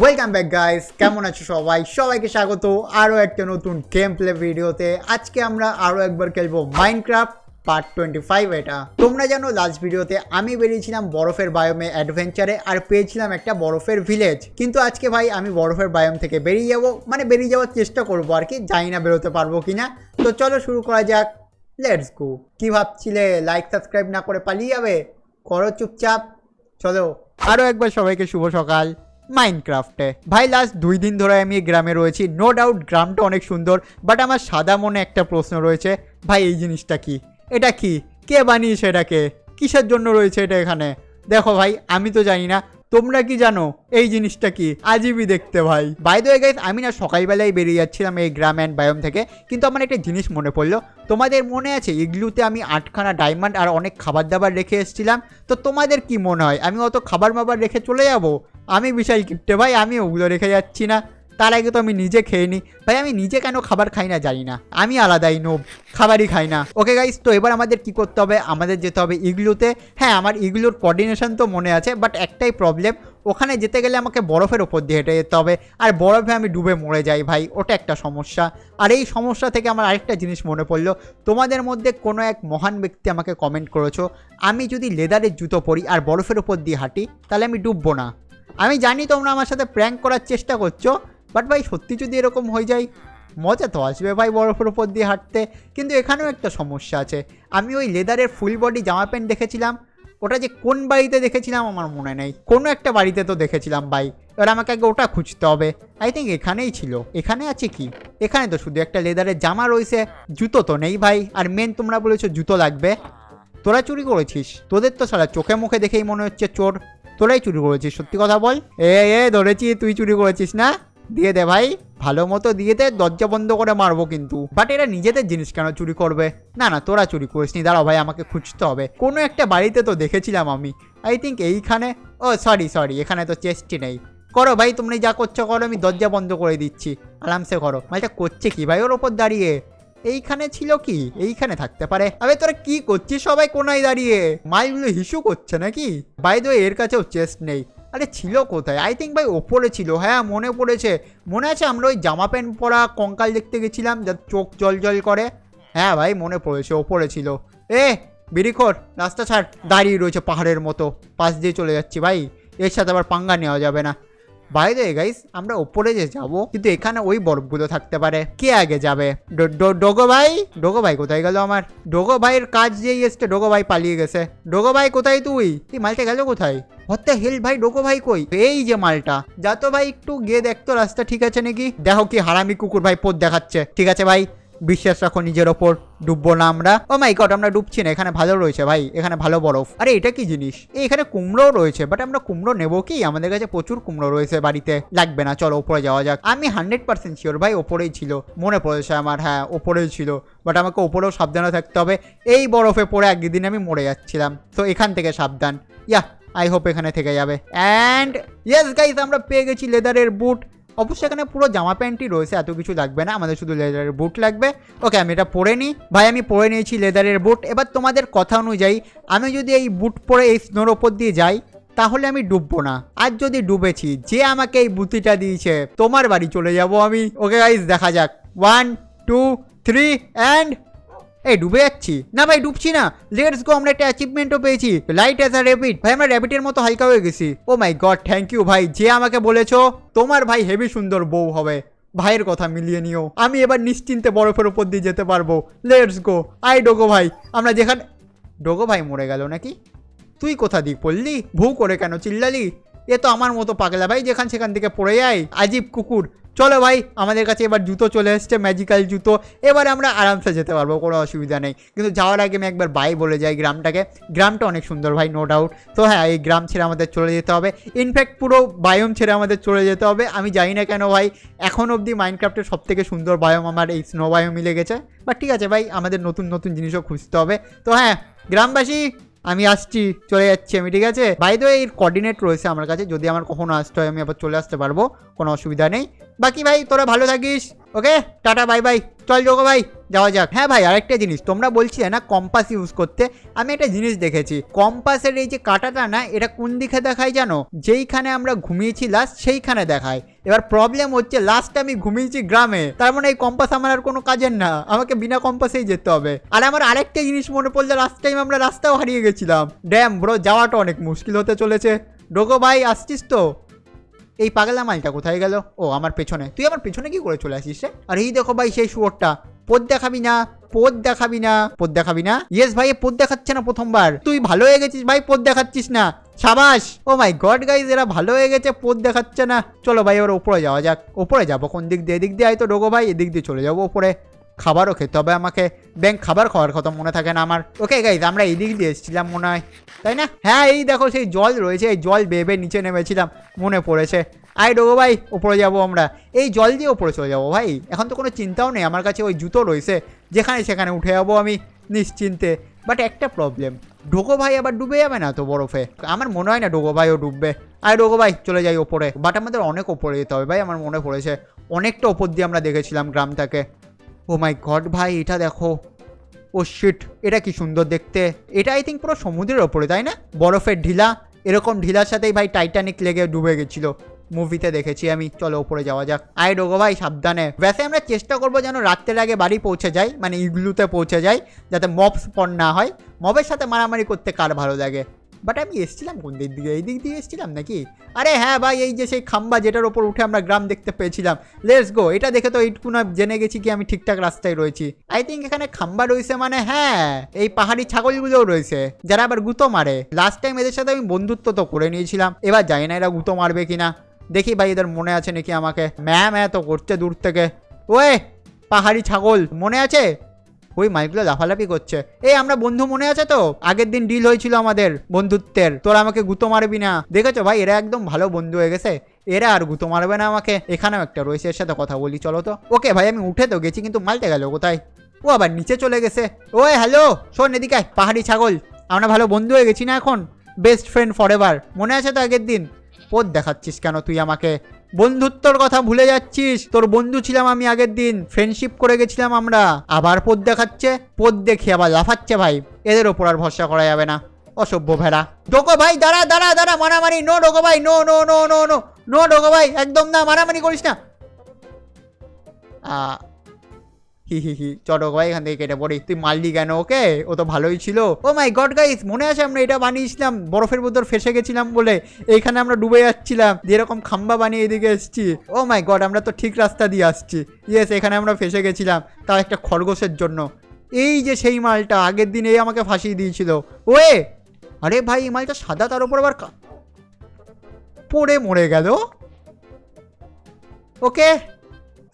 Welcome back guys, কেমন আছো সবাই? সবাইকে স্বাগত আরও একটা নতুন গেম প্লে ভিডিওতে। আজকে আমরা আরও একবার খেলবো মাইনক্রাফট পার্ট 25। এটা তোমরা জানো লাস্ট ভিডিওতে আমি বেরিয়েছিলাম বরফের বায়োমে অ্যাডভেঞ্চারে আর পেয়েছিলাম একটা বরফের ভিলেজ। কিন্তু আজকে ভাই আমি বরফের বায়োম থেকে বেরিয়ে যাবো, মানে বেরিয়ে যাওয়ার চেষ্টা করবো আর কি, জানি না বেরোতে পারবো কিনা। তো চলো শুরু করা যাক, লেটস গো। কি ভাবছিলে লাইক সাবস্ক্রাইব না করে পালিয়ে যাবে? করো চুপচাপ, চলো। আরও একবার সবাইকে শুভ সকাল মাইনক্রাফটে। ভাই লাস্ট 2 দিন ধরে আমি এই গ্রামে রয়েছি, নো ডাউট গ্রামটা অনেক সুন্দর, বাট আমার সাদা মনে একটা প্রশ্ন রয়েছে, ভাই এই জিনিসটা কি? এটা কি? কে বানিয়েছে এটাকে? কিসের জন্য রয়েছে এটা এখানে? দেখো ভাই আমি তো জানি না, তোমরা কি জানো এই জিনিসটা কি? আজীবই দেখতে ভাই। বাই দ্য ওয়ে গাইস, আমি না সকালবেলায় বেরিয়ে যাচ্ছিলাম এই গ্রাম অ্যান্ড বায়োম থেকে, কিন্তু আমার একটা জিনিস মনে পড়লো। তোমাদের মনে আছে ইগলুতে আমি 8খানা ডায়মন্ড আর অনেক খাবার দাবার রেখে এসেছিলাম? তো তোমাদের কি মনে হয় আমি অত খাবার মাবার রেখে চলে যাব? আমি বিশাল কিপটে ভাই, আমি ওগুলো রেখে যাচ্ছি না। তার আগে তো আমি নিজে খেয়ে নিই ভাই। আমি নিজে কেন খাবার খাই না জানি না, আমি আলাদাই নোব, খাবারই খাই না। ওকে গাইস, তো এবার আমাদের কি করতে হবে? আমাদের যেতে হবে ইগলুতে। হ্যাঁ, আমার ইগলুর কোঅর্ডিনেশন তো মনে আছে, বাট একটাই প্রবলেম, ওখানে যেতে গেলে আমাকে বরফের ওপর দিয়ে হেঁটে যেতে হবে, আর বরফে আমি ডুবে মরে যাই ভাই, ওটা একটা সমস্যা। আর এই সমস্যা থেকে আমার আরেকটা জিনিস মনে পড়লো, তোমাদের মধ্যে কোনো এক মহান ব্যক্তি আমাকে কমেন্ট করেছো আমি যদি লেদারের জুতো পরি আর বরফের ওপর দিয়ে হাঁটি তাহলে আমি ডুববো না। আমি জানি তোমরা আমার সাথে প্র্যাঙ্ক করার চেষ্টা করছো, বাট ভাই সত্যি যদি এরকম হয়ে যায় মজা তো আসবে ভাই বরফের ওপর দিয়ে হাঁটতে। কিন্তু এখানেও একটা সমস্যা আছে, আমি ওই লেদারের ফুল বডি জামা প্যান্ট দেখেছিলাম, ওটা যে কোন বাড়িতে দেখেছিলাম আমার মনে নেই, কোনো একটা বাড়িতে তো দেখেছিলাম ভাই। এবার আমাকে আগে ওটা খুঁজতে হবে। আই থিঙ্ক এখানেই ছিল। এখানে আছে কি? এখানে তো শুধু একটা লেদারের জামা রয়েছে, জুতো তো নেই ভাই। আর মেন তোমরা বলেছো জুতো লাগবে। তোরা চুরি করেছিস? তোদের তো সারা চোখে মুখে দেখেই মনে হচ্ছে চোর। তোরাই চুরি করেছিস, সত্যি কথা বল। এ ধরেছি, তুই চুরি করেছিস না? দিয়ে দে ভাই, ভালো মতো দিয়ে দে, দরজা বন্ধ করে মারবো কিন্তু। বাট এরা নিজেদের জিনিস কেন চুরি করবে? না না, তোরা চুরি করিসনি, দাঁড়াও ভাই আমাকে খুঁজতে হবে। কোনো একটা বাড়িতে তো দেখেছিলাম আমি, আই থিঙ্ক এইখানে। ও সরি, এখানে তো চেস্টই নেই। করো ভাই, তুমি যা করছো করো, আমি দরজা বন্ধ করে দিচ্ছি, আরামসে করো। মালটা করছে কি ভাই ওর ওপর দাঁড়িয়ে? এইখানে ছিল কি? এইখানে থাকতে পারে। আরে তোরা কি করছিস সবাই কোনায় দাঁড়িয়ে? মালগুলো হিসু করছে নাকি? বাই দ্য ওয়ে এর কাছেও চেস্ট নেই। আরে ছিল কোথায়? আই থিঙ্ক ভাই ওপরে ছিল। হ্যাঁ মনে পড়েছে, মনে আছে আমরা ওই জামা প্যান্ট পরা কঙ্কাল দেখতে গেছিলাম যার চোখ জল জল করে। হ্যাঁ ভাই মনে পড়েছে, ওপরে ছিল। বিড়িখোর রাস্তা ছাড়, দাঁড়িয়ে রয়েছে পাহাড়ের মতো, পাশ দিয়ে চলে যাচ্ছি ভাই, এর সাথে আবার পাঙ্গা নেওয়া যাবে না। বাই দ্য ওয়ে গাইস, আমরা ওপরে যে যাবো, কিন্তু এখানে ওই বরফগুলো থাকতে পারে। কে আগে যাবে? ডোগো ভাই? ডোগো ভাই কোথায় গেল আমার? ডোগো ভাইয়ের কাজ যেই এসছে, ডোগো ভাই পালিয়ে গেছে। ডোগো ভাই কোথায় তুই? এই মালটা গেল কোথায়? হতে হেল ভাই, ডোগো ভাই কই? এই যে মালটা, যা তো ভাই একটু গিয়ে দেখতো রাস্তা ঠিক আছে নাকি। দেখো কি হারামি কুকুর ভাই পথ দেখাচ্ছে। ঠিক আছে ভাই, বিশ্বাস রাখো নিজের ওপর, ডুববো না আমরা। ও মাই গড, আমরা ডুবছি না, এখানে ভালো রয়েছে ভাই, এখানে ভালো বরফ। আরে এটা কি জিনিস? এখানে কুমড়োও রয়েছে, বাট আমরা কুমড়ো নেবো কি? আমাদের কাছে প্রচুর কুমড়ো রয়েছে বাড়িতে, লাগবে না। চলো ওপরে যাওয়া যাক। আমি 100% শিওর ভাই ওপরেই ছিল, মনে পড়েছে আমার। হ্যাঁ ওপরেই ছিল, বাট আমাকে ওপরেও সাবধানে থাকতে হবে। এই বরফে পড়ে একদিন আমি মরে যাচ্ছিলাম, তো এখান থেকে সাবধান। আই হোপ এখানে থেকে যাবে। অ্যান্ড ইয়েস গাইস, আমরা পেয়ে গেছি লেদারের বুট। অবশ্যই এখানে পুরো জামা প্যান্টই রয়েছে, এত কিছু লাগবে না, আমাদের শুধু লেদারের বুট লাগবে। ওকে আমি এটা পরে নিই। ভাই আমি পরে নিয়েছি লেদারের বুট। এবার তোমাদের কথা অনুযায়ী আমি যদি এই বুট পরে এই স্নোর ওপর দিয়ে যাই তাহলে আমি ডুববো না। আর যদি ডুবেছি, যে আমাকে এই বুতিটা দিয়েছে তোমার বাড়ি চলে যাব আমি। ওকে গাইস দেখা যাক, 1 2 3 অ্যান্ড এই ডুবে যাচ্ছি না ভাই, ডুবছি না। লেটস গো, আমরা একটা অ্যাচিভমেন্টও পেয়েছি, লাইট অ্যাজ আ র্যাবিট। ভাই আমরা র্যাবিটের মতো হালকা হয়ে গেছি। ও মাই গড, থ্যাংক ইউ ভাই, যে আমাকে বলেছো তোমার ভাই হেভি সুন্দর বউ হবে। ভাইয়ের কথা মিলিয়ে নিও, আমি এবার নিশ্চিন্তে বরফের উপর দিয়ে যেতে পারবো। Let's go. আই ডোগো ভাই, আমরা যেখানে। ডোগো ভাই মরে গেল নাকি? তুই কোথা দিক পড়লি? ভু করে কেন চিল্লালি? এ তো আমার মতো পাগলা ভাই, যেখান সেখান থেকে পড়ে যায়, আজীব কুকুর। চলো ভাই, আমাদের কাছে এবার জুতো চলে এসছে, ম্যাজিক্যাল জুতো। এবার আমরা আরামসে যেতে পারবো, কোনো অসুবিধা নেই। কিন্তু যাওয়ার আগে আমি একবার বাই বলে যাই গ্রামটাকে। গ্রামটা অনেক সুন্দর ভাই, নো ডাউট। তো হ্যাঁ, এই গ্রাম ছেড়ে আমাদের চলে যেতে হবে, ইনফ্যাক্ট পুরো বায়োম ছেড়ে আমাদের চলে যেতে হবে। আমি জানি না কেন ভাই, এখন অবধি মাইনক্রাফটের সব থেকে সুন্দর বায়োম আমার এই স্নো বায়োমই লেগেছে। বাট ঠিক আছে ভাই, আমাদের নতুন নতুন জিনিসও খুঁজতে হবে। তো হ্যাঁ গ্রামবাসী, আমি আসছি, চলে যাচ্ছি আমি, ঠিক আছে? বাই দ্য ওয়ে এর কোঅর্ডিনেট রয়েছে আমার কাছে, যদি আমার কখনো আসতে হয় আমি আবার চলে আসতে পারবো, কোনো অসুবিধা নেই। বাকি ভাই তোরা ভালো থাকিস। ওকে টাটা বাই বাই। চল যোগো ভাই যাওয়া যাক। হ্যাঁ ভাই, আরেকটা জিনিস তোমরা বলছিলে না কম্পাস ইউজ করতে, আমি একটা জিনিস দেখেছি। কম্পাসের এই যে কাঁটাটা না, এটা কোন দিকে দেখায় জানো? যেইখানে আমরা ঘুমিয়েছি লাস্ট সেইখানে দেখায়। এবার প্রবলেম হচ্ছে লাস্ট আমি ঘুমিয়েছি গ্রামে, তার মানে এই কম্পাস আমার আর কোনো কাজের না, আমাকে বিনা কম্পাসেই যেতে হবে। আর আমার আরেকটা জিনিস মনে পড়লো, লাস্ট টাইম আমরা রাস্তাও হারিয়ে গেছিলাম। ড্যাম ব্রো, যাওয়াটা অনেক মুশকিল হতে চলেছে। ডোগো ভাই আসছিস তো? এই পাগলা মালটা কোথায় গেল? ও আমার পেছনে, তুই আমার পেছনে কি করে চলে আসিস রে? আর এই দেখো ভাই সেই শুয়োরটা। পোদ দেখাবি না, পোদ দেখাবি না, পোদ দেখাবি না। ইয়েস ভাই, পোদ দেখাচ্ছে না প্রথমবার। তুই ভালো হয়ে গেছিস ভাই, পোদ দেখাচ্ছিস না। সাবাস। ও মাই গড গাইজ, এরা ভালো হয়ে গেছে, পোদ দেখাচ্ছে না। চলো ভাই এবার ওপরে যাওয়া যাক। ওপরে যাবো কোন দিক দিয়ে? এদিক দিয়ে হয়তো ডোগো ভাই, এদিক দিয়ে চলে যাবো ওপরে। খাবারও খেতে হবে আমাকে, ব্যাংক খাবার খাওয়ার কথা মনে থাকে না আমার। ওকে গাইজ, আমরা এই দিক দিয়ে এসেছিলাম মনে হয়, তাই না? হ্যাঁ, এই দেখো সেই জল রয়েছে, এই জল বেয়ে নিচে নেমেছিলাম, মনে পড়েছে। আই ডোগো ভাই, ওপরে যাবো আমরা, এই জল দিয়ে ওপরে চলে যাবো ভাই। এখন তো কোনো চিন্তাও নেই, আমার কাছে ওই জুতো রয়েছে, যেখানে সেখানে উঠে যাবো আমি নিশ্চিন্তে। বাট একটা প্রবলেম, ডোগো ভাই আবার ডুবে যাবে না তো বরফে? আমার মনে হয় না ডোগো ভাইও ডুববে। আই ডোগো ভাই চলে যাই ওপরে। বাট আমাদের অনেক ওপরে যেতে হবে ভাই, আমার মনে পড়েছে অনেকটা ওপর দিয়ে আমরা দেখেছিলাম গ্রামটাকে। ও মাই গড ভাই, এটা দেখো। ও শিট, এটা কি সুন্দর দেখতে। এটা আই থিঙ্ক পুরো সমুদ্রের ওপরে, তাই না? বরফের ঢিলা, এরকম ঢিলার সাথেই ভাই টাইটানিক লেগে ডুবে গেছিল, মুভিতে দেখেছি আমি। চলো ওপরে যাওয়া যাক। আই ডোগো ভাই সাবধানে। ব্যাসে আমরা চেষ্টা করবো যেন রাত্রের আগে বাড়ি পৌঁছে যাই, মানে ইগলুতে পৌঁছে যাই, যাতে মব স্পন না হয়। মবের সাথে মারামারি করতে কার ভালো লাগে? বাট আমি এসেছিলাম কোন দিক দিয়ে? এই দিক দিয়ে এসেছিলাম নাকি? আরে হ্যাঁ ভাই, এই যে সেই খাম্বা যেটার ওপর উঠে আমরা গ্রাম দেখতে পেয়েছিলাম। Let's go. এটা দেখে তো এইটুকুনা জেনে গেছি কি আমি ঠিকঠাক রাস্তায় রয়েছি। আই থিঙ্ক এখানে খাম্বা রয়েছে, মানে হ্যাঁ এই পাহাড়ি ছাগলগুলোও রয়েছে, যারা আবার গুঁতো মারে। লাস্ট টাইম এদের সাথে আমি বন্ধুত্ব তো করে নিয়েছিলাম, এবার জানি না এরা গুঁতো মারবে কিনা। দেখি ভাই এদের মনে আছে নাকি আমাকে। ম্যাম তো করছে দূর থেকে। ওয়ে পাহাড়ি ছাগল, মনে আছে? ওই মাইকগুলো লাফালাফি করছে। এই আমরা বন্ধু, মনে আছে তো? আগের দিন ডিল হয়েছিল আমাদের বন্ধুত্বের, তোরা আমাকে গুঁতো মারবি না। দেখেছো ভাই, এরা একদম ভালো বন্ধু হয়ে গেছে, এরা আর গুঁতো মারবে না আমাকে। এখানেও একটা রয়েছে, এর সাথে কথা বলি চলো তো। ওকে ভাই, আমি উঠে তো গেছি, কিন্তু মালটা গেল কোথায়? ও আবার নিচে চলে গেছে। ওই হ্যালো, শোন এদিকে আয়, পাহাড়ি ছাগল। আমরা ভালো বন্ধু হয়ে গেছি না এখন? বেস্ট ফ্রেন্ড ফর এভার, মনে আছে তো আগের দিন? পোদ দেখাচ্ছিস কেন তুই আমাকে? বন্ধুত্বর কথা ভুলে যাচ্ছিস? তোর বন্ধু ছিলাম আমি আগের দিন, ফ্রেন্ডশিপ করে গেছিলাম আমরা, আবার পোদ দেখাচ্ছে। পোদ দেখি আবার লাফাচ্ছে ভাই, এদের ওপর আর ভরসা করা যাবে না, অসভ্য ভেড়া। ডোগো ভাই দাঁড়া দাঁড়া দাঁড়া, মারামারি নো ডোগো ভাই, no no no no no no ডোগো ভাই, একদম না, মারামারি করিস না। হি হি হি, চলো ভাই এখান থেকে কেটে পড়ি। তুই মারলি কেন ওকে? ও তো ভালোই ছিল। ও মাই গড গাইস, মনে আছে আমরা এটা বানিয়েছিলাম বরফের ভিতর ফেসে গেছিলাম বলে, এইখানে আমরা ডুবে যাচ্ছিলাম, যেরকম খাম্বা বানিয়ে এদিকে এসেছি। ও মাই গড, আমরা তো ঠিক রাস্তা দিয়ে আসছি। ইয়েস, এখানে আমরা ফেসে গেছিলাম, তাও একটা খরগোশের জন্য। এই যে সেই মালটা আগের দিন এই আমাকে ফাঁসিয়ে দিয়েছিল। ওয়ে আরে ভাই, এই মালটা সাদা, তার উপর আবার পড়ে মরে গেল। ওকে,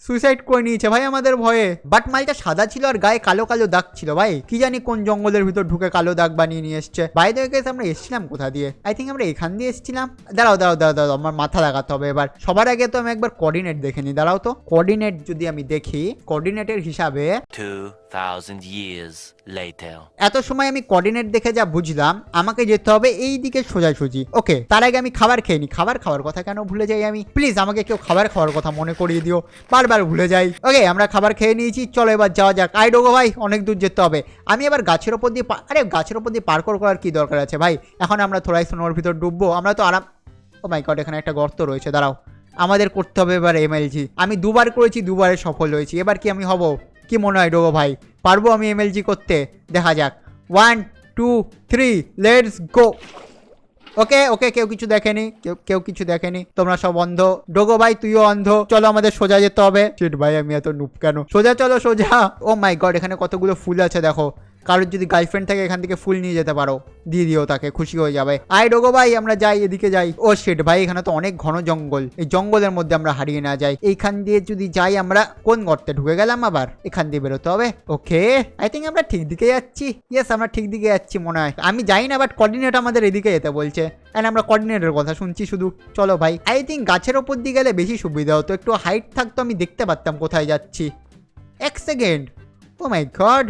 সুইসাইড করে নিয়েছে ভাই আমাদের ভয়ে। বাট মালটা সাদা ছিল আর গায়ে কালো কালো দাগ ছিল ভাই, কি জানি কোন জঙ্গলের ভিতর ঢুকে কালো দাগ বানিয়ে নিয়ে এসছে। বাইরে গেছে আমরা এসেছিলাম কোথা দিয়ে? আই থিঙ্ক আমরা এখান দিয়ে এসেছিলাম। দাঁড়াও দাঁড়াও দাঁড়াও দাঁড়াও, আমার মাথা লাগাতে হবে এবার। সবার আগে তো আমি একবার কোঅর্ডিনেট দেখে নিই। দাঁড়াও তো, কোঅর্ডিনেট যদি আমি দেখি, কোঅর্ডিনেটের হিসাবে 2000 years later. এত সময় আমি কোঅর্ডিনেট দেখে যা বুঝলাম, আমাকে যেতে হবে এই দিকে সোজাসুজি। ওকে, তার আগে আমি খাবার খেয়ে নিই। খাবার খাওয়ার কথা কেন ভুলে যাই আমি? প্লিজ আমাকে কেউ খাবার খাওয়ার কথা মনে করিয়ে দিও, বারবার ভুলে যাই। ওকে, আমরা খাবার খেয়ে নিয়েছি, চলো এবার যাওয়া যাক। আই ডোগো ভাই, অনেক দূর যেতে হবে। আমি এবার গাছের ওপর দিয়ে আরে গাছের ওপর দিয়ে পার্কর করার কি দরকার আছে ভাই? এখন আমরা থোড়াই সোনোর ভিতর ডুববো, আমরা তো আরাম। ও মাই গড, এখানে একটা গর্ত রয়েছে, দাঁড়াও। আমাদের করতে হবে এবার এমএলজি। আমি দুবার করেছি, দুবারে সফল হয়েছি, এবার কি আমি হব? কি মনে হয় ডোগো ভাই, পারবো আমি এমএলজি করতে? দেখা যাক। 1 2 3 লেটস গো। ওকে ওকে, কেউ কিছু দেখেনি, কেউ কিছু দেখেনি, তোমরা সব অন্ধ। ডোগো ভাই তুইও অন্ধ, চলো আমাদের সোজা যেতে হবে। শিট ভাই, আমি এত নুপ কেন? সোজা চলো সোজা। ও মাই গড, এখানে কতগুলো ফুল আছে দেখো। কারোর যদি গার্লফ্রেন্ড থাকে এখান থেকে ফুল নিয়ে যেতে পারো, দিয়ে দিও তাকে, খুশি হয়ে যাবে। আই ডোগো ভাই, আমরা যাই, এদিকে যাই। ও শিট ভাই, এখানে তো অনেক ঘন জঙ্গল, এই জঙ্গলের মধ্যে আমরা হারিয়ে না যাই। এইখান দিয়ে যদি যাই আমরা, কোন গর্তে ঢুকে গেলাম আবার? এখান দিয়ে বেরোতে হবে। ওকে, আই থিঙ্ক আমরা ঠিক দিকে যাচ্ছি। ইয়েস, আমরা ঠিক দিকে যাচ্ছি মনে হয়। আমি যাই না, বাট কোঅর্ডিনেট আমাদের এদিকে যেতে বলছে, অ্যান্ড আমরা কোঅর্ডিনেটের কথা শুনছি শুধু। চলো ভাই, আই থিঙ্ক গাছের ওপর দিয়ে গেলে বেশি সুবিধা হতো, একটু হাইট থাকতো, আমি দেখতে পারতাম কোথায় যাচ্ছি। এক সেকেন্ড, ও মাই গড,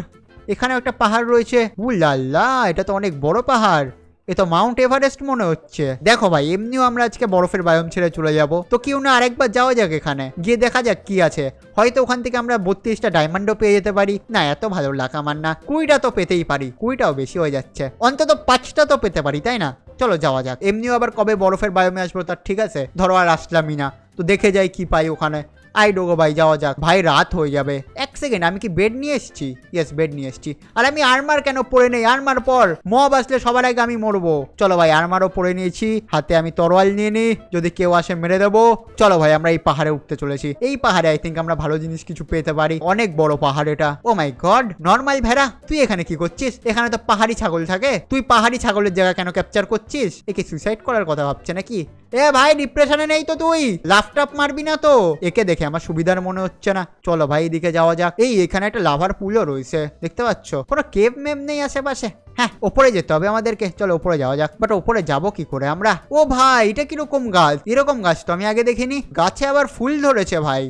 এখানে একটা পাহাড় রয়েছে। উলাল্লা, এটা তো অনেক বড় পাহাড়। এ তো মাউন্ট এভারেস্ট মনে হচ্ছে। দেখো ভাই এমনিও আমরা আজকে বরফের বায়ম ছেড়ে চলে যাব, তো কেউ না আরেকবার যাওয়া যাক এখানে গিয়ে দেখা যাক কি আছে। হয়তো ওখান থেকে আমরা 32টা ডায়মন্ডও পেয়ে যেতে পারি। না এত ভালো লাগ আমার না, 20টা তো পেতেই পারি, 20টাও বেশি হয়ে যাচ্ছে, অন্তত 5টা তো পেতে পারি তাই না। চলো যাওয়া যাক। এমনিও আবার কবে বরফের বায়মে আসবো তার ঠিক আছে, ধরো আর আসলামই না, তো দেখে যাই কি পাই ওখানে। আই ডোগো ভাই যাওয়া যাক। ভাই রাত হয়ে যাবে। এক সেকেন্ড, আমি কি বেড নিয়ে এসেছি? ইয়েস বেড নিয়ে এসেছি। আর আমি আর্মার কেন পরে নেই? আর্মার পর মব আসলে সবার আগে আমি মরবো। চলো ভাই আর্মারও পরে নিয়েছি, হাতে আমি তরোয়াল নিয়ে নিই, যদি কেউ আসে মেরে দেবো। চলো ভাই আমরা এই পাহাড়ে উঠতে চলেছি। এই পাহাড়ে আই থিঙ্ক আমরা ভালো জিনিস কিছু পেতে পারি। অনেক বড় পাহাড় এটা। ও মাই গড, নর্মাল ভেড়া তুই এখানে কি করছিস? এখানে তো পাহাড়ি ছাগল থাকে, তুই পাহাড়ি ছাগলের জায়গা কেন ক্যাপচার করছিস? একে সুইসাইড করার কথা ভাবছে নাকি? এ ভাই ডিপ্রেশনে নেই তো তুই? লাফটাপ মারবি না তো? একে দেখে আমার সুবিধার মনে হচ্ছে না। চলো ভাই এদিকে যাওয়া যাক। এই এখানে একটা লাভার পুলও রয়েছে দেখতে পাচ্ছ। কোনো কেভ মেভ নেই আশেপাশে? হ্যাঁ ওপরে যেতে হবে আমাদেরকে। চলো ওপরে যাওয়া যাক। বাট ওপরে যাবো কি করে আমরা? ও ভাই এটা কিরকম গাছ? এরকম গাছ তো আমি আগে দেখিনি। গাছে আবার ফুল ধরেছে ভাই।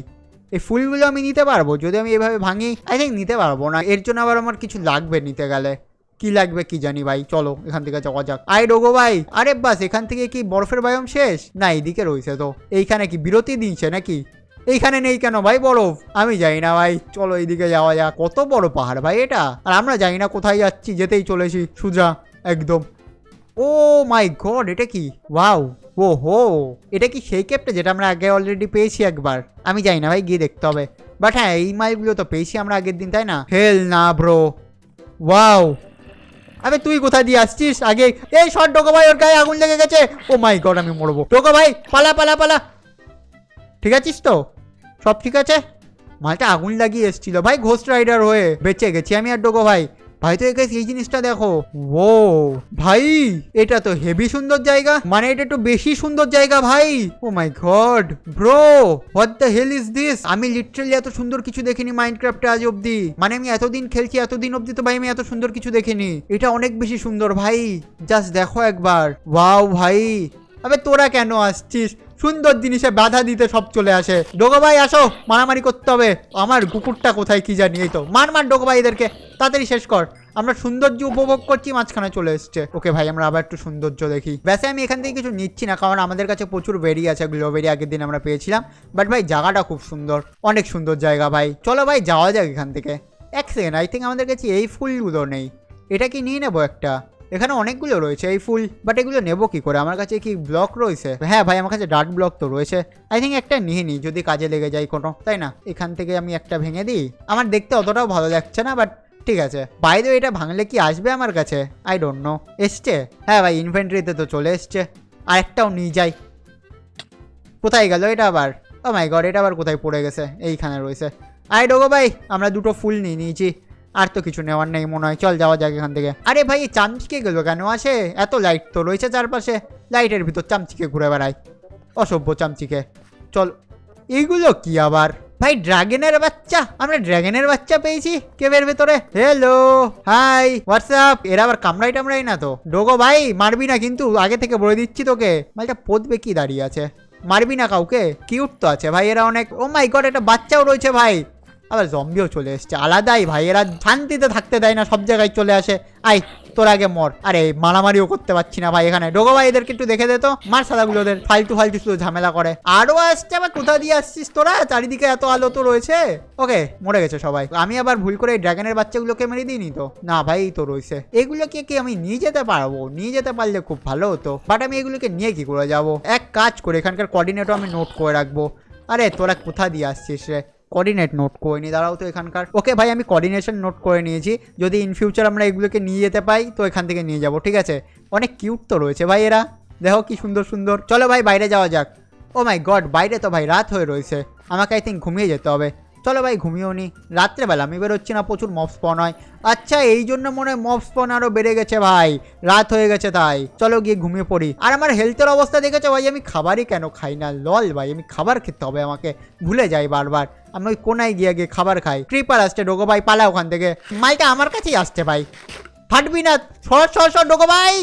এই ফুলগুলো আমি নিতে পারবো যদি আমি এভাবে ভাঙি? আই থিঙ্ক নিতে পারবো না, এর জন্য আবার আমার কিছু লাগবে নিতে গেলে। কি লাগবে কি জানি ভাই। চলো এখান থেকে যাওয়া যাক। আই ডোগো ভাই। আরে বাস এখান থেকে কি বরফের বায়ম শেষ? না এইদিকে রয়েছে তো। এইখানে কি বিরতি দিয়েছে নাকি? এইখানে নেই কেন ভাই বরফ? আমি জানি না ভাই, চলো এইদিকে যাওয়া যাক। কত বড় পাহাড় ভাই এটা, আর আমরা জানি না কোথায় যাচ্ছি, যেতেই চলেছি সুজা একদম। ও মাই গড এটা কি? ওয়াও, ও হো, এটা কি সেই কেপটা যেটা আমরা আগে অলরেডি পেয়েছি একবার? আমি জানি না ভাই, গিয়ে দেখতে হবে। বাট হ্যাঁ এই মাইলগুলো তো পেয়েছি আমরা আগের দিন তাই না? হেল না ব্রো। ওয়াও, আবে তুই কোথায় দিয়ে আসছিস আগে? এই শট ডোগো ভাই, ওর গায়ে আগুন লেগে গেছে। ও মাই গড আমি মরবো। ডোগো ভাই পালা পালা পালা। ঠিক আছিস তো? সব ঠিক আছে? মালটা আগুন লাগিয়ে এসেছিল ভাই, ঘোস্ট রাইডার হয়ে বেঁচে গেছি আমি আর ডোগো ভাই। ভাই তো এখানে এই জিনিসটা দেখো। ও ভাই এটা তো হেভি সুন্দর জায়গা, মানে এটা একটু বেশি সুন্দর জায়গা ভাই। Oh my god bro, what the hell is this? আমি লিটারালি এত সুন্দর কিছু দেখিনি মাইনক্রাফটে আজ অব্দি। মানে আমি এতদিন খেলছি, এতদিন অব্দি তো ভাই আমি এত সুন্দর কিছু দেখিনি। এটা অনেক বেশি সুন্দর ভাই, জাস্ট দেখো একবার। ওয়াও ভাই। আবে তোরা কেন আসছিস? সুন্দর জিনিসে বাধা দিতে সব চলে আসে। ডোগো ভাই আসো, মারামারি করতে হবে। আমার কুকুরটা কোথায় কি জানি। এই তো মার মার ডোগো ভাই এদেরকে, তাড়াতাড়ি শেষ কর। আমরা সৌন্দর্য উপভোগ করছি, মাঝখানে চলে এসছে। ওকে ভাই আমরা আবার একটু সৌন্দর্য দেখি। ব্যাসে আমি এখান থেকে কিছু নিচ্ছি না, কারণ আমাদের কাছে প্রচুর বেরি আছে, গ্লোবেরি আগের দিন আমরা পেয়েছিলাম। বাট ভাই জায়গাটা খুব সুন্দর, অনেক সুন্দর জায়গা ভাই। চলো ভাই যাওয়া যাক এখান থেকে। এক সেকেন্ড, আই থিঙ্ক আমাদের কাছে এই ফুলগুলো নেই। এটা কি নিয়ে নেবো একটা? এখানে অনেকগুলো রয়েছে এই ফুল, বাট এগুলো নেবো কি করে? আমার কাছে কি ব্লক রয়েছে? হ্যাঁ ভাই আমার কাছে ডার্ক ব্লক তো রয়েছে। আই থিঙ্ক একটা নিয়ে নিই, যদি কাজে লেগে যায় কোনো, তাই না? এখান থেকে আমি একটা ভেঙে দিই। আমার দেখতে অতটাও ভালো লাগছে না, বাট ঠিক আছে। বাইরে এটা ভাঙলে কি আসবে আমার কাছে? I don't know. এসছে? হ্যাঁ ভাই ইনভেন্টরিতে তো চলে এসছে। আর একটাও নিয়ে যাই। কোথায় গেল এটা আবার? ও মাই গড এটা আবার কোথায় পড়ে গেছে? এইখানে রয়েছে। আই ডোগো ভাই আমরা দুটো ফুল নিয়ে নিয়েছি, আর তো কিছু নেওয়ার নেই মনে হয়। চল যাওয়া যাক এখান থেকে। আরে ভাই চামচিকে গেল কেন আসে? এত লাইট তো রয়েছে চারপাশে, লাইটের ভিতর চামচিকে ঘুরে বেড়ায়, অসভ্য চামচিকে। চল। এইগুলো কি আবার? ভাই ড্রাগনের বাচ্চা, আমরা ড্রাগনের বাচ্চা পেয়েছি কেভের ভেতরে। Hello hi WhatsApp. এরা আবার কামড়াই টামড়াই না তো? ডোগো ভাই মারবি না কিন্তু, আগে থেকে বলে দিচ্ছি তোকে। মালটা পদবে কি দাঁড়িয়ে আছে, মারবি না কাউকে। কিউট তো আছে ভাই এরা অনেক। ও মাই গড একটা বাচ্চাও রয়েছে ভাই। আবার জম্বিও চলে এসছে, আলাদাই ভাই। এরা শান্তিতে থাকতে দেয় না, সব জায়গায় চলে আসে। আই তোর আগে মর। আরে মারামারিও করতে পারছি না ভাই এখানে। ডোগো ভাই এদেরকে একটু দেখে দে তো, মার সাদাগুলো ওদের, ফালতু ফালতু শুধু ঝামেলা করে। আরো আসছে আবার, কোথা দিয়ে আসছিস তোরা? চারিদিকে এত আলো তো রয়েছে। ওকে মরে গেছে সবাই। আমি আবার ভুল করে এই ড্রাগনের বাচ্চাগুলোকে মেরে দিইনি তো? না ভাই তো রয়েছে। এগুলোকে কি আমি নিয়ে যেতে পারবো? নিয়ে যেতে পারলে খুব ভালো হতো, বাট আমি এগুলোকে নিয়ে কি করে যাবো? এক কাজ করে এখানকার কোঅর্ডিনেটও আমি নোট করে রাখবো। আরে তোরা কোথা দিয়ে আসছিস রে? কোঅর্ডিনেট নোট করে নি, দাঁড়াও তো এখানকার। ওকে ভাই আমি কোঅর্ডিনেশন নোট করে নিয়েছি, যদি ইন ফিউচার আমরা এগুলোকে নিয়ে যেতে পাই তো এখান থেকে নিয়ে যাব, ঠিক আছে? অনেক কিউট তো রয়েছে ভাই এরা, দেখো কি সুন্দর সুন্দর। চলো ভাই বাইরে যাওয়া যাক। ও মাই গড বাইরে তো ভাই রাত হয়ে রয়েছে, আমাকে আই থিঙ্ক ঘুমিয়ে যেতে হবে। চলো ভাই ঘুমিয়েও নি, রাত্রেবেলা আমি বেরোচ্ছি না, প্রচুর মব স্পন হয়। আচ্ছা এই জন্য মনে হয় মব স্পন আরও বেড়ে গেছে ভাই, রাত হয়ে গেছে তাই। চলো গিয়ে ঘুমিয়ে পড়ি। আর আমার হেলথের অবস্থা দেখেছো ভাই, আমি খাবারই কেন খাই না? লল ভাই আমি খাবার খেতে হবে আমাকে, ভুলে যাই বারবার। আমি ওই কোনায় গিয়ে গিয়ে খাবার খাই। ক্রিপার আসছে, ডোগো ভাই পালা ওখান থেকে। মাইটা আমার কাছেই আসছে ভাই, ফাটবি না। সর ডোগো ভাই।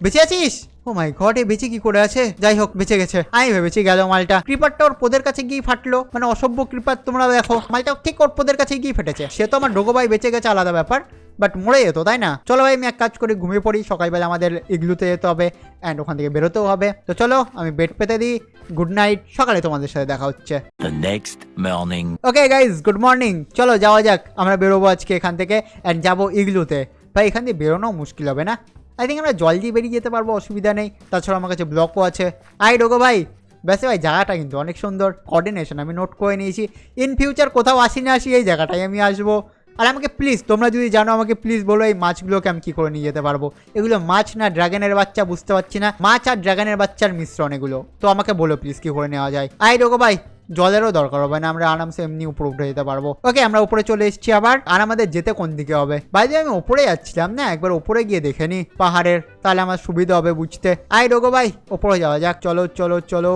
বেঁচে আছিস? ও মাই গড এ বেঁচে কি করে আছে? যাই হোক বেঁচে গেছে। আমি ভেবেছি গেল মালটা। ক্রিপারটা ওর পোদের কাছে গিয়ে ফাটলো, মানে অসভ্য ক্রিপার তোমরা দেখো। মালটা ঠিক ওর পোদের কাছে গিয়ে ফেটেছে। সে তো আমার ডোগো ভাই বেঁচে গেছে আলাদা ব্যাপার, বাট মরে যেত তাই না। চলো ভাই আমি এক কাজ করে ঘুমিয়ে পড়ি, সকালবেলা আমাদের ইগলুতে যেতে হবে অ্যান্ড ওখান থেকে বেরোতেও হবে। তো চলো আমি বেড পেতে দিই, গুড নাইট, সকালে তোমাদের সাথে দেখা হচ্ছে। The next morning. Okay guys, good morning, চলো যাওয়া যাক, আমরা বেরোবো আজকে এখান থেকে অ্যান্ড যাবো ইগলুতে। ভাই এখান দিয়ে বেরোনো মুশকিল হবে না? আই থিঙ্ক আমরা জল দিয়ে বেরিয়ে যেতে পারবো, অসুবিধা নেই। তাছাড়া আমার কাছে ব্লকও আছে। আই ডোগো ভাই, ব্যাসে ভাই জায়গাটা কিন্তু অনেক সুন্দর, কোঅর্ডিনেশন আমি নোট করে নিয়েছি। ইন ফিউচার কোথাও আসি না আসি এই জায়গাটায় আমি আসবো। আর আমাকে প্লিজ, তোমরা যদি জানো আমাকে প্লিজ বলো এই মাছগুলোকে আমি কী করে নিয়ে যেতে পারবো। এগুলো মাছ না ড্রাগনের বাচ্চা বুঝতে পারছি না, মাছ আর ড্রাগনের বাচ্চার মিশ্রণ এগুলো। তো আমাকে বলো প্লিজ কী করে নেওয়া যায়। আই ডোগো ভাই, জলেরও দরকার হবে না, আমরা আরামসে এমনি উপরে উঠে যেতে পারবো। ওকে আমরা উপরে চলে এসেছি আবার। আর আমাদের যেতে কোন দিকে হবে? বাইরে আমি উপরে যাচ্ছিলাম না, একবার উপরে গিয়ে দেখে নি পাহাড়ের, তাহলে আমার সুবিধা হবে বুঝতে। আই ডোগো ভাই, উপরে যাওয়া যাক, চলো চলো চলো।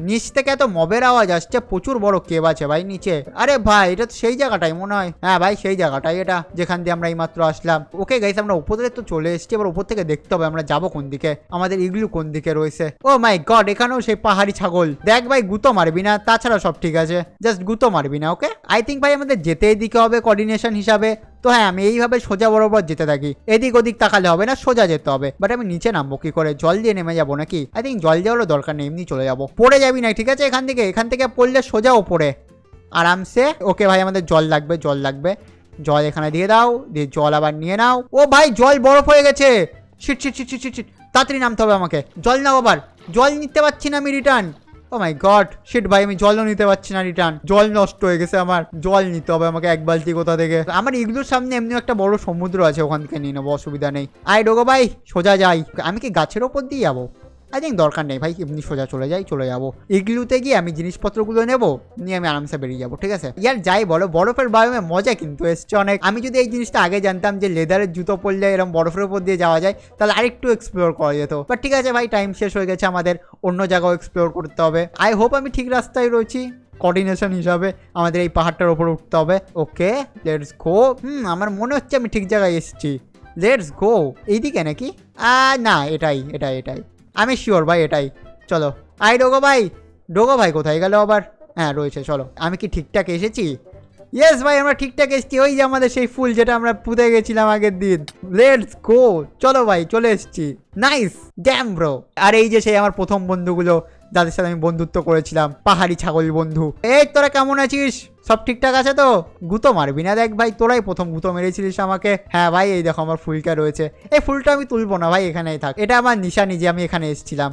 নিচ থেকে এত মবের আওয়াজ আসছে, প্রচুর বড় কেভ আছে ভাই নিচে। আরে ভাই এটা তো সেই জায়গাটাই মনে হয়। হ্যাঁ ভাই সেই জায়গাটাই এটা, যেখান দিয়ে আমরা এইমাত্র আসলাম। ওকে গাইস আমরা উপরে তো চলে এসেছি, এবার উপর থেকে দেখতে হবে আমরা যাবো কোন দিকে, আমাদের ইগলু কোন দিকে রয়েছে। ও মাই গড, এখানেও সেই পাহাড়ি ছাগল। দেখ ভাই গুতো মারবি না, তাছাড়া সব ঠিক আছে, জাস্ট গুতো মারবি না। ওকে আই থিঙ্ক ভাই আমাদের যেতে এদিকে হবে কোঅর্ডিনেশন হিসাবে। তো হ্যাঁ আমি এইভাবে সোজা বরাবর যেতে থাকি, এদিক ওদিক তাকালে হবে না, সোজা যেতে হবে। বাট আমি নিচে নামবো কি করে? জল দিয়ে নেমে যাবো নাকি? আই থিঙ্ক জল দেওয়ারও দরকার নেই, এমনি চলে যাবো। পড়ে যাবি না ঠিক আছে? এখান থেকে পড়লে সোজা ওপরে আরামসে। ওকে ভাই আমাদের জল লাগবে, জল লাগবে, জল এখানে দিয়ে দাও, দিয়ে জল আবার নিয়ে নাও। ও ভাই জল বরফ হয়ে গেছে, shit shit shit shit shit, তাড়াতাড়ি নামতে হবে আমাকে। জল নাও আবার, জল নিতে পারছি না আমি return. O my god shit ভাই, আমি জলও নিতে পারছি না রিটার্ন, জল নষ্ট হয়ে গেছে আমার। জল নিতে হবে আমাকে এক বালতি কোথা থেকে। আমার ইগলুর সামনে এমনি একটা বড় সমুদ্র আছে, ওখান থেকে নিয়ে নেবো, অসুবিধা নেই। আই ডোগো ভাই সোজা যাই। আমি কি গাছের ওপর দিয়ে যাবো? আই থিঙ্ক দরকার নেই ভাই, এমনি সোজা চলে যাবো। ইগলুতে গিয়ে আমি জিনিসপত্রগুলো নেবো, নিয়ে আমি আরামসে বেরিয়ে যাবো, ঠিক আছে? ইয়ার যাই বলো, বরফের বায়ুমে মজা কিন্তু এসছে অনেক। আমি যদি এই জিনিসটা আগে জানতাম যে লেদারের জুতো পরলে এরকম বরফের উপর দিয়ে যাওয়া যায়, তাহলে আরেকটু এক্সপ্লোর করা যেত। বাট ঠিক আছে ভাই, টাইম শেষ হয়ে গেছে আমাদের, অন্য জায়গাও এক্সপ্লোর করতে হবে। আই হোপ আমি ঠিক রাস্তায় রয়েছি। কোঅর্ডিনেশন হিসাবে আমাদের এই পাহাড়টার ওপর উঠতে হবে। Okay let's go. আমার মনে হচ্ছে আমি ঠিক জায়গায় এসেছি। Let's go. এইদিকে নাকি? না এটাই এটাই এটাই, আমি শিওর ভাই এটাই। চলো। আই ডোগো ভাই কোথায় গেল আবার? হ্যাঁ রয়েছে, চলো। আমি কি ঠিকঠাক এসেছি? ইয়েস ভাই আমরা ঠিকঠাক এসেছি, ওই যে আমাদের সেই ফুল যেটা আমরা পুঁতে গেছিলাম আগের দিন। লেটস গো, চলো ভাই চলে এসেছি। Nice dam bro. আর এই যে সেই আমার প্রথম বন্ধুগুলো যাদের সাথে আমি বন্ধুত্ব করেছিলাম, পাহাড়ি ছাগল বন্ধু। এই তোরা কেমন আছিস? সব ঠিকঠাক আছে তো? গুতো মারবি না দেখ ভাই, তোরাই প্রথম গুতো মেরেছিলিস আমাকে। হ্যাঁ ভাই এই দেখো আমার ফুলটা রয়েছে, এই ফুলটা আমি তুলবো না ভাই, এখানেই থাক। এটা আমার নিশানি যে আমি এখানে এসেছিলাম।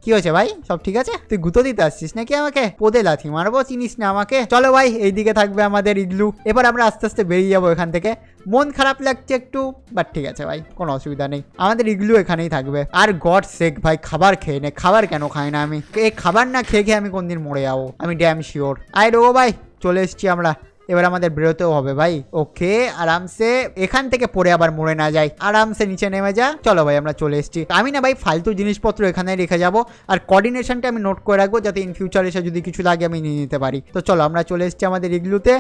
কি হয়েছে ভাই, সব ঠিক আছে? তুই গুতো দিতে আসছিস নাকি আমাকে? পোদে লাথি মারবো, চিনিস না আমাকে। চলো ভাই এইদিকে থাকবে আমাদের ইগলু। এবার আমরা আস্তে আস্তে বেরিয়ে যাবো এখান থেকে। মন খারাপ লাগছে একটু, বাট ঠিক আছে ভাই কোনো অসুবিধা নেই, আমাদের ইগলু এখানেই থাকবে। আর গড সেক ভাই খাবার খেয়ে নে, খাবার কেন খাই না আমি? এই খাবার না খেয়ে খেয়ে আমি কোনদিন মরে যাবো, আমি ড্যাম শিওর। আই ডোগো ভাই চলে এসছি আমরা, এবার আমাদের বেরোতেও হবে ভাই। ওকে আরামসে, এখান থেকে পড়ে আবার মরে না যাই, আরামসে নিচে নেমে যা। চলো ভাই আমরা চলে এসেছি। আমি না ভাই ফালতু জিনিসপত্র এখানে রেখে যাবো, আর কোঅর্ডিনেশনটা আমি নোট করে রাখবো, যাতে ইন ফিউচার এসে যদি কিছু লাগে আমি নিয়ে নিতে পারি। তো চলো আমরা চলে এসেছি আমাদের ইগলুতে।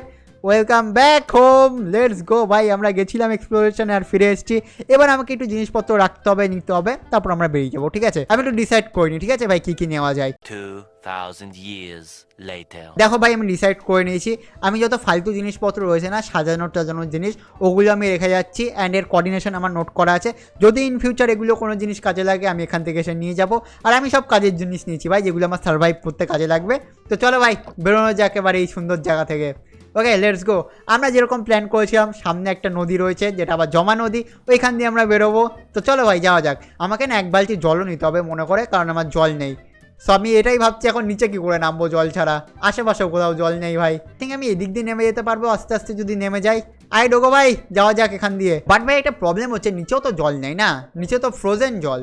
Welcome back home, let's go ভাই। আমরা গেছিলাম এক্সপ্লোরেশনে আর ফিরে এসেছি। এবার আমাকে একটু জিনিসপত্র রাখতে হবে, নিতে হবে, তারপর আমরা বেরিয়ে যাবো, ঠিক আছে? আমি একটু ডিসাইড করিনি, ঠিক আছে ভাই, কি কি নেওয়া যায়। 2000 years later. দেখো ভাই আমি ডিসাইড করে নিয়েছি, আমি যত ফালতু জিনিসপত্র রয়েছে না, সাজানোর জিনিস, ওগুলো আমি রেখে যাচ্ছি। অ্যান্ড এর কোঅর্ডিনেশন আমার নোট করা আছে, যদি ইন ফিউচার এগুলো কোনো জিনিস কাজে লাগে আমি এখান থেকে এসে নিয়ে যাব। আর আমি সব কাজের জিনিস নিয়েছি ভাই, যেগুলো আমার সার্ভাইভ করতে কাজে লাগবে। তো চলো ভাই বেরোনো যাক এবার এই সুন্দর জায়গা থেকে। Okay let's go. আমরা যেরকম প্ল্যান করেছিলাম, সামনে একটা নদী রয়েছে যেটা আবার জমা নদী, ওইখান দিয়ে আমরা বেরোবো। তো চলো ভাই যাওয়া যাক। আমাকে না এক বালতি জলও নিতে হবে মনে করে, কারণ আমার জল নেই। সো আমি এটাই ভাবছি এখন নিচে কি করে নামবো জল ছাড়া, আশেপাশেও কোথাও জল নেই ভাই। ঠিক আমি এদিক দিয়ে নেমে যেতে পারবো আস্তে আস্তে যদি নেমে যাই। আই ডোগো ভাই যাওয়া যাক এখান দিয়ে। বাট ভাই একটা প্রবলেম হচ্ছে, নিচেও তো জল নেই না, নিচে তো ফ্রোজেন জল।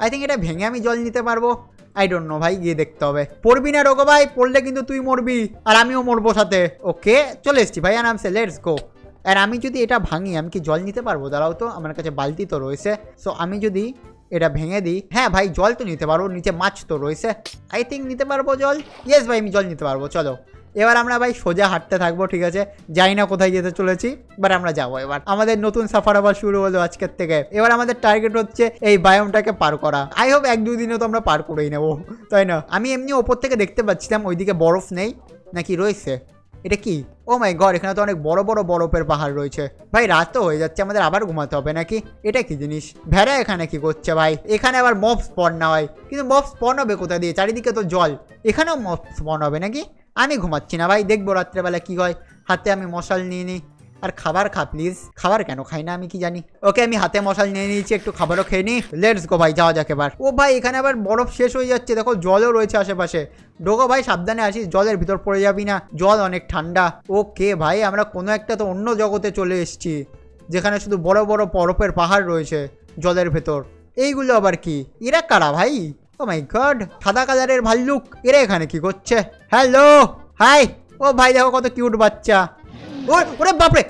আই থিঙ্ক এটা ভেঙে আমি জল নিতে পারবো, আই ডোন্ট নো ভাই, গিয়ে দেখতে হবে। পড়বি না ডোগো ভাই, পড়লে কিন্তু তুই মরবি আর আমিও মরবো সাথে। ওকে চলে এসছি ভাই আরামসে, লেটস গো। আর আমি যদি এটা ভাঙি আমি কি জল নিতে পারবো? দাঁড়াও তো, আমার কাছে বালতি তো রয়েছে। সো আমি যদি এটা ভেঙে দিই, হ্যাঁ ভাই জল তো নিতে পারবো, নিচে মাছ তো রয়েছে, আই থিঙ্ক নিতে পারবো জল। ইয়েস ভাই আমি জল নিতে পারবো। চলো এবার আমরা ভাই সোজা হাঁটতে থাকবো, ঠিক আছে? জানি না কোথায় যেতে চলেছি, বাট আমরা যাবো। এবার আমাদের নতুন সাফার আবার শুরু হলো আজকের থেকে। এবার আমাদের টার্গেট হচ্ছে এই বায়োমটাকে পার করা। আই হোপ 1-2 দিনে তো আমরা পার করেই নেবো, তাই না? আমি এমনি ওপর থেকে দেখতে পাচ্ছিলাম ওইদিকে বরফ নেই নাকি রয়েছে, এটা কি? ও ও মাই গড, এখানে তো অনেক বড় বড় বরফের পাহাড় রয়েছে ভাই। রাত তো হয়ে যাচ্ছে, আমাদের আবার ঘুমাতে হবে নাকি? এটা কি জিনিস? ভেড়া এখানে কি করছে ভাই? এখানে আবার মব স্পন না হয়, কিন্তু মব স্পন হবে কোথা দিয়ে? চারিদিকে তো জল, এখানেও মব স্পন হবে নাকি? আমি ঘুমাচ্ছি না ভাই, দেখবো রাত্রেবেলা কি হয়। হাতে আমি মশাল নিয়ে নিই। আর খাবার খা প্লিজ। খাবার কেন খাই না আমি কি জানি। ওকে, আমি হাতে মশাল নিয়ে নিয়েছি, একটু খাবারও খেয়ে নিই। লেটস গো ভাই, যাওয়া যাক এবার। ও ভাই, এখানে আবার বরফ শেষ হয়ে যাচ্ছে, দেখো জলও রয়েছে আশেপাশে। ডোগো ভাই সাবধানে আসিস, জলের ভিতর পড়ে যাবি না, জল অনেক ঠান্ডা। ওকে ভাই, আমরা কোনো একটা তো অন্য জগতে চলে এসেছি, যেখানে শুধু বড় বড় বরফের পাহাড় রয়েছে জলের ভেতর। এইগুলো আবার কি? এরা কারা ভাই? ও মাই গড, সাদা কালারের ভাল্লুক, এরা এখানে কি করছে? Hello, high. ও ভাই দেখো কত কিউট বাচ্চা। ওরে বাপরে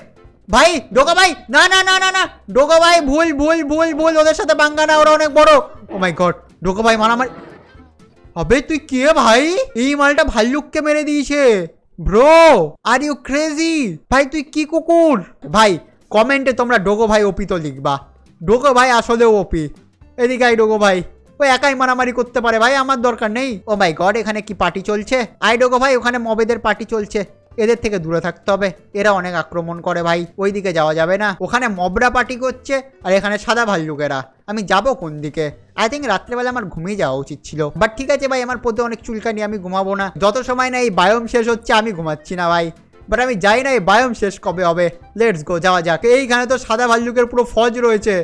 ভাই, ডোগা ভাই, না না না না না, ডোগা ভাই ভুল ভুল ভুল ভুল, ওদের সাথে বাঙ্গা না, ওরা অনেক বড়। ও মাই গড, ডোগা ভাই মারামারি। আবে তুই কে ভাই? এই মালটা ভাল্লুককে মেরে দিয়েছে। Bro, are you crazy? ভাই তুই কি কুকুর? ভাই কমেন্টে তোমরা ডোগো ভাই ওপি তো লিখবা। ডোগো ভাই আসলে ওপি। এদিকে আই ডোগো ভাই, ও একাই মারামারি করতে পারে ভাই, আমার দরকার নেই। ও মাই গড, এখানে কি পার্টি চলছে? আই ডোগো ভাই, ওখানে মবেদের পার্টি চলছে, এদের থেকে দূরে থাকতে হবে, এরা অনেক আক্রমণ করে ভাই, ওইদিকে যাওয়া যাবে না। ওখানে মবরা পার্টি করছে আর এখানে সাদা ভাল্লুকেরা। আমি যাব কোন দিকে? আই থিঙ্ক রাত্রেবেলা আমার ঘুমিয়ে যাওয়া উচিত ছিল, বাট ঠিক আছে ভাই, আমার পথে অনেক চুলকানি, আমি ঘুমাবো না। যত সময় না এই বায়োম শেষ হচ্ছে আমি ঘুমাচ্ছি না ভাই। বাট আমি যাই না এই বায়োম শেষ কবে হবে। লেটস গো, যাওয়া যাক। এইখানে তো সাদা ভাল্লুকের পুরো ফৌজ রয়েছে।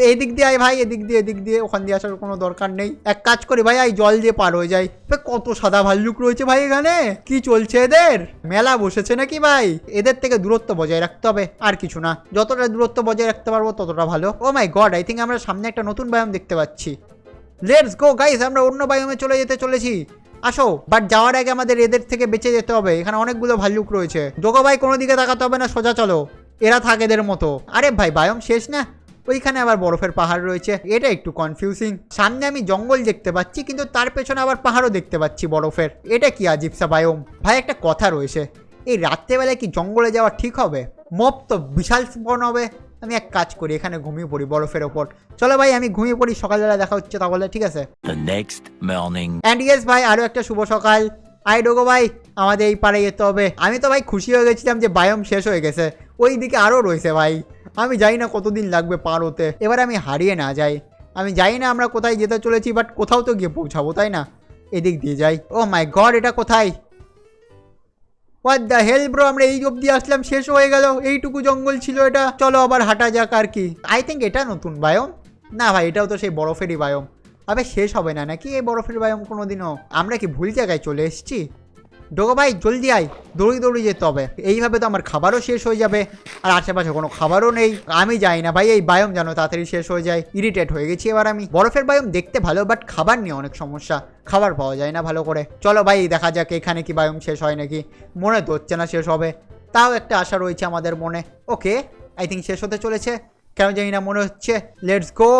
এই দিক দিয়ে আয় ভাই, এদিক দিয়ে, ওখান দিয়ে আসার কোনো দরকার নেই। এক কাজ করি ভাই, এই জল দিয়ে পার হয়ে যাই। কত সাদা ভাল্লুক রয়েছে ভাই এখানে, কি চলছে এদের? মেলা বসেছে নাকি ভাই? এদের থেকে দূরত্ব বজায় রাখতে হবে, আর কিছু না। যতটা দূরত্ব বজায় রাখতে পারবো ততটা ভালো। ও মাই গড, আই থিঙ্ক আমরা সামনে একটা নতুন বায়োম দেখতে পাচ্ছি। লেটস গো গাইস, আমরা অন্য বায়োমে চলে যেতে চলেছি। আসো, বাট যাওয়ার আগে আমাদের এদের থেকে বেঁচে যেতে হবে। এখানে অনেকগুলো ভাল্লুক রয়েছে। ডোগো ভাই কোনো দিকে তাকাতে হবে না, সোজা চলো, এরা থাকে এদের মতো। আরে ভাই, বায়োম শেষ না? ওইখানে আবার বরফের পাহাড় রয়েছে, এটা একটু কনফিউজিং। সামনে আমি জঙ্গল দেখতে পাচ্ছি, কিন্তু তার পেছনে আবার পাহাড়ও দেখতে পাচ্ছি বরফের। এটা কি আজিবসা বায়োম ভাই? একটা কথা রয়েছে, এই রাত্রেবেলায় কি জঙ্গলে যাওয়া ঠিক হবে? মব তো বিশাল স্পন হবে। আমি এক কাজ করি, এখানে ঘুমিয়ে পড়ি বরফের ওপর। চলো ভাই, আমি ঘুমিয়ে পড়ি, সকালবেলা দেখা হচ্ছে তাহলে, ঠিক আছে? The next morning. And yes ভাই, আরও একটা শুভ সকাল। আই ডোগো ভাই, আমাদের এই পাড়ে যেতে হবে। আমি তো ভাই খুশি হয়ে গেছিলাম যে বায়োম শেষ হয়ে গেছে, ওই দিকে আরও রয়েছে ভাই। আমি জানি না কতদিন লাগবে পার হতে, এবার আমি হারিয়ে না যাই। আমি জানি না আমরা কোথায় যেতে চলেছি, বাট কোথাও তো গিয়ে পৌঁছাবো, তাই না? এদিক দিয়ে যাই। ও মাই গড, এটা কোথায়? হোয়াট দ্য হেল ব্রো, আমরা এই অবধি আসলাম, শেষ হয়ে গেল, এইটুকু জঙ্গল ছিল এটা। চলো আবার হাঁটা যাক আর কি। আই থিঙ্ক এটা নতুন বায়োম না ভাই, এটাও তো সেই বরফেরই বায়োম। আবে শেষ হবে না নাকি এই বরফের বায়োম কোনোদিনও? আমরা কি ভুল জায়গায় চলে এসেছি? ডোগো ভাই জলদি আয়, দৌড়ি যেতে হবে। এইভাবে তো আমার খাবারও শেষ হয়ে যাবে, আর আশেপাশে কোনো খাবারও নেই। আমি যাই না ভাই, এই বায়োম যেন তাড়াতাড়ি শেষ হয়ে যায়। ইরিটেট হয়ে গেছি এবার আমি। বরফের বায়োম দেখতে ভালো, বাট খাবার নিয়ে অনেক সমস্যা, খাবার পাওয়া যায় না ভালো করে। চলো ভাই দেখা যাক এখানে কি বায়োম শেষ হয় নাকি। মনে তো হচ্ছে না শেষ হবে, তাও একটা আশা রয়েছে আমাদের মনে। ওকে, আই থিঙ্ক শেষ হতে চলেছে, কেন জানি না মনে হচ্ছে। Let's go.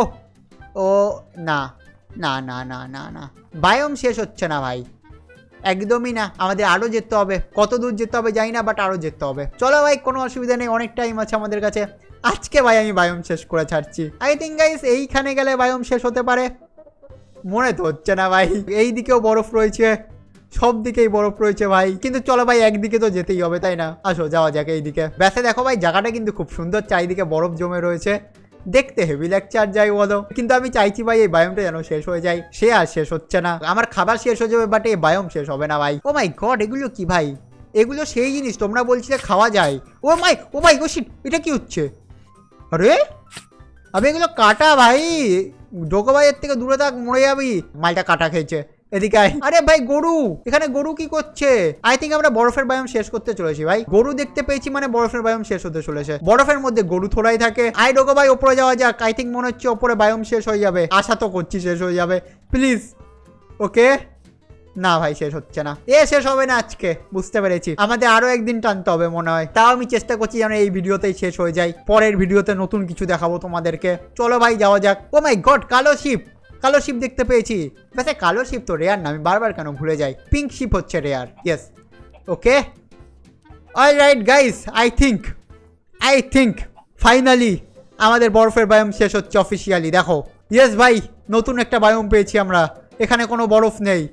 ও না না না না না না, বায়োম শেষ হচ্ছে না ভাই, একদমই না। আমাদের আরও যেতে হবে, কত দূর যেতে হবে জানি না, বাট আরও যেতে হবে। চলো ভাই, কোনো অসুবিধা নেই, অনেক টাইম আছে আমাদের কাছে। আজকে ভাই আমি বায়োম শেষ করে ছাড়ছি। আই থিঙ্ক গাইস এইখানে গেলে বায়োম শেষ হতে পারে, মনে তো হচ্ছে না ভাই। এই দিকেও বরফ রয়েছে, সব দিকেই বরফ রয়েছে ভাই। কিন্তু চলো ভাই, একদিকে তো যেতেই হবে, তাই না? আসো যাওয়া যাক এইদিকে। ব্যাসে দেখো ভাই, জায়গাটা কিন্তু খুব সুন্দর, চারিদিকে বরফ জমে রয়েছে, দেখতে হেভি লাগছে। আর যাই বলো, কিন্তু আমি চাইছি ভাই এই বায়োমটা যেন শেষ হয়ে যায়। সে আর শেষ হচ্ছে না। আমার খাবার শেষ হয়ে যাবে, বাট এই বায়োম শেষ হবে না ভাই। ও মাই গড, এগুলো কি ভাই? এগুলো সেই জিনিস তোমরা বলছিলে খাওয়া যায়। ও মাই ও শিট, এটা কি হচ্ছে? আরে আমি এগুলো কাটা ভাই, ডোগো ভাইয়ের থেকে দূরে থাক, মরে যাবি। মালটা কাটা খেয়েছে, এদিকে আয়। আরে ভাই গরু, এখানে গরু কি করছে? আই থিঙ্ক আমরা বরফের বায়োম শেষ করতে চলেছি ভাই। গরু দেখতে পেয়েছি মানে বরফের বায়োম শেষ হতে চলেছে। বরফের মধ্যে গরু থোড়াই থাকে। আই ডোগো ভাই, ওপরে যাওয়া যাক। আই থিঙ্ক মনে হচ্ছে ওপরে বায়োম শেষ হয়ে যাবে, আশা তো করছি শেষ হয়ে যাবে, প্লিজ। ওকে, না ভাই শেষ হচ্ছে না, শেষ হবে না আজকে, বুঝতে পেরেছি। আমাদের আরো একদিন টানতে হবে মনে হয়। তাও আমি চেষ্টা করছি যেন এই ভিডিওতেই শেষ হয়ে যায়। পরের ভিডিওতে নতুন কিছু দেখাবো তোমাদেরকে। চলো ভাই যাওয়া যাক। ও মাই গড, কালো শিপ, কালো শিপ দেখতে পেয়েছি। ব্যাসে কালো শিপ তো রেয়ার না, আমি বারবার কেন ভুলে যাই। পিঙ্ক শিপ হচ্ছে rare. Yes, okay, alright guys, I think finally আমাদের বরফের বায়োম শেষ হচ্ছে অফিসিয়ালি। দেখো, ইয়েস ভাই, নতুন একটা বায়োম পেয়েছি আমরা। এখানে কোনো বরফ নেই।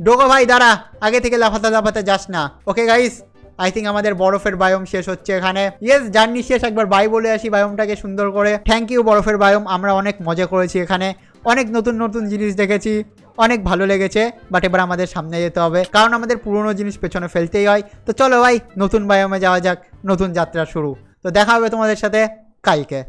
ডোগো ভাই দাঁড়া, আগে থেকে লাফাতে লাফাতে যাস না। ওকে গাইস, আই থিঙ্ক আমাদের বরফের বায়োম শেষ হচ্ছে এখানে। ইয়েস, জার্নি শেষ, একবার বাই বলে আসি বায়োমটাকে সুন্দর করে। থ্যাংক ইউ বরফের বায়োম, আমরা অনেক মজা করেছি এখানে, অনেক নতুন নতুন জিনিস দেখেছি, অনেক ভালো লেগেছে। বাট এবার আমাদের সামনে যেতে হবে, কারণ আমাদের পুরনো জিনিস পেছনে ফেলতেই হয়। তো চলো ভাই নতুন বায়োমে যাওয়া যাক, নতুন যাত্রা শুরু। তো দেখা হবে তোমাদের সাথে কালকে।